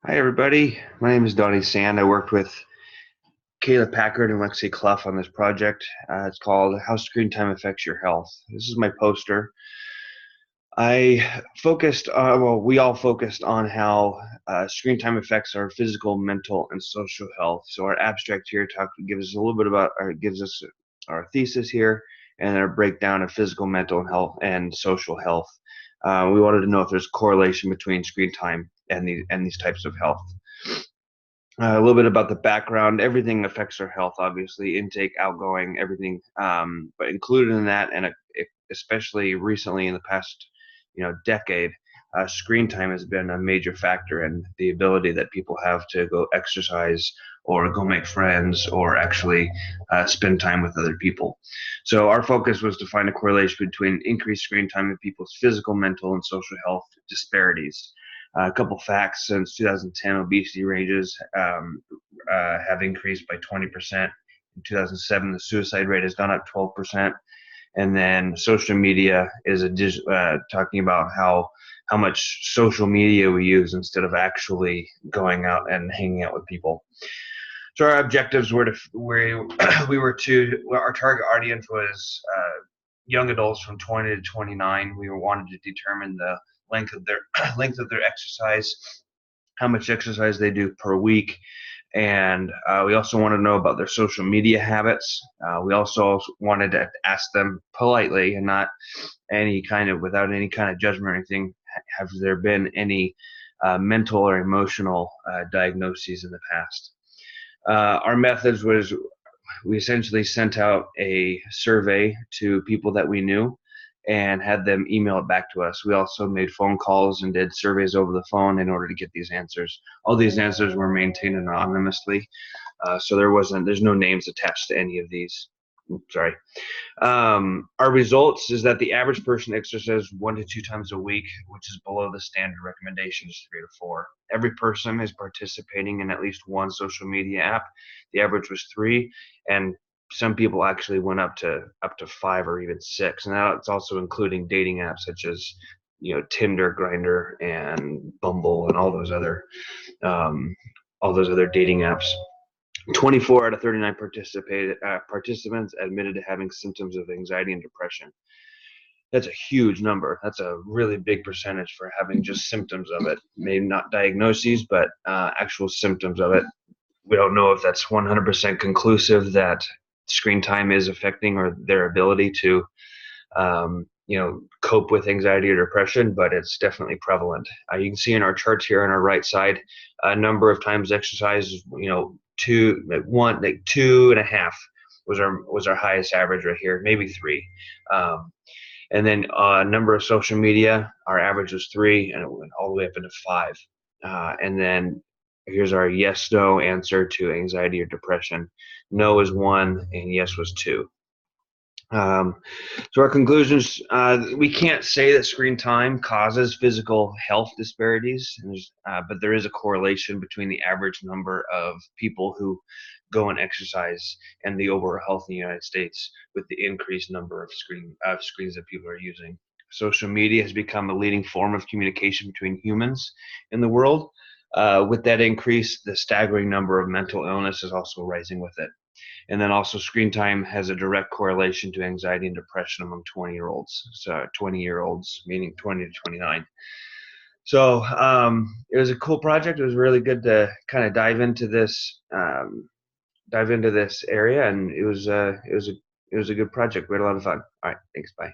Hi, everybody. My name is Donnie Sand. I worked with Kayla Packard and Lexi Clough on this project. It's called How Screen Time Affects Your Health. This is my poster. We all focused on how screen time affects our physical, mental, and social health. So our abstract here gives us a little bit about, or gives us our thesis here, and our breakdown of physical, mental health and social health. We wanted to know if there's correlation between screen time and these types of health. A little bit about the background. Everything affects our health, obviously, intake, outgoing, everything. But included in that, and especially recently in the past, decade, screen time has been a major factor in the ability that people have to go exercise or go make friends or actually spend time with other people. So our focus was to find a correlation between increased screen time and people's physical, mental, and social health disparities. A couple facts: since 2010, obesity ranges have increased by 20%. In 2007, the suicide rate has gone up 12%. And then social media is talking about how much social media we use instead of actually going out and hanging out with people. So our objectives were our target audience was young adults from 20 to 29. We wanted to determine the length of their length of their exercise, how much exercise they do per week, and we also want to know about their social media habits. We also wanted to ask them politely and not without any kind of judgment or anything. Have there been any mental or emotional diagnoses in the past? Our methods was we essentially sent out a survey to people that we knew and had them email it back to us. We also made phone calls and did surveys over the phone in order to get these answers. All these answers were maintained anonymously, so there's no names attached to any of these. Sorry. Our results is that the average person exercises 1 to 2 times a week, which is below the standard recommendation is 3 to 4. Every person is participating in at least one social media app. The average was 3, and some people actually went up to 5 or even 6, and that's also including dating apps such as Tinder, Grindr, and Bumble, and all those other dating apps. 24 out of 39 participants admitted to having symptoms of anxiety and depression. That's a huge number. That's a really big percentage for having just symptoms of it. Maybe not diagnoses, but actual symptoms of it. We don't know if that's 100% conclusive that screen time is affecting or their ability to cope with anxiety or depression, but it's definitely prevalent. You can see in our charts here on our right side, a number of times exercise, two, like 2.5 was our highest average right here, maybe 3. And then number of social media, our average was 3, and it went all the way up into 5. And then here's our yes, no answer to anxiety or depression. No is 1, and yes was 2. So our conclusions, we can't say that screen time causes physical health disparities, but there is a correlation between the average number of people who go and exercise and the overall health in the United States with the increased number of screens that people are using. Social media has become a leading form of communication between humans in the world. With that increase, the staggering number of mental illness is also rising with it. And then also screen time has a direct correlation to anxiety and depression among 20-year-olds. So 20-year-olds, meaning 20 to 29. So it was a cool project. It was really good to kind of dive into this area, and it was a good project. We had a lot of fun. All right, thanks. Bye.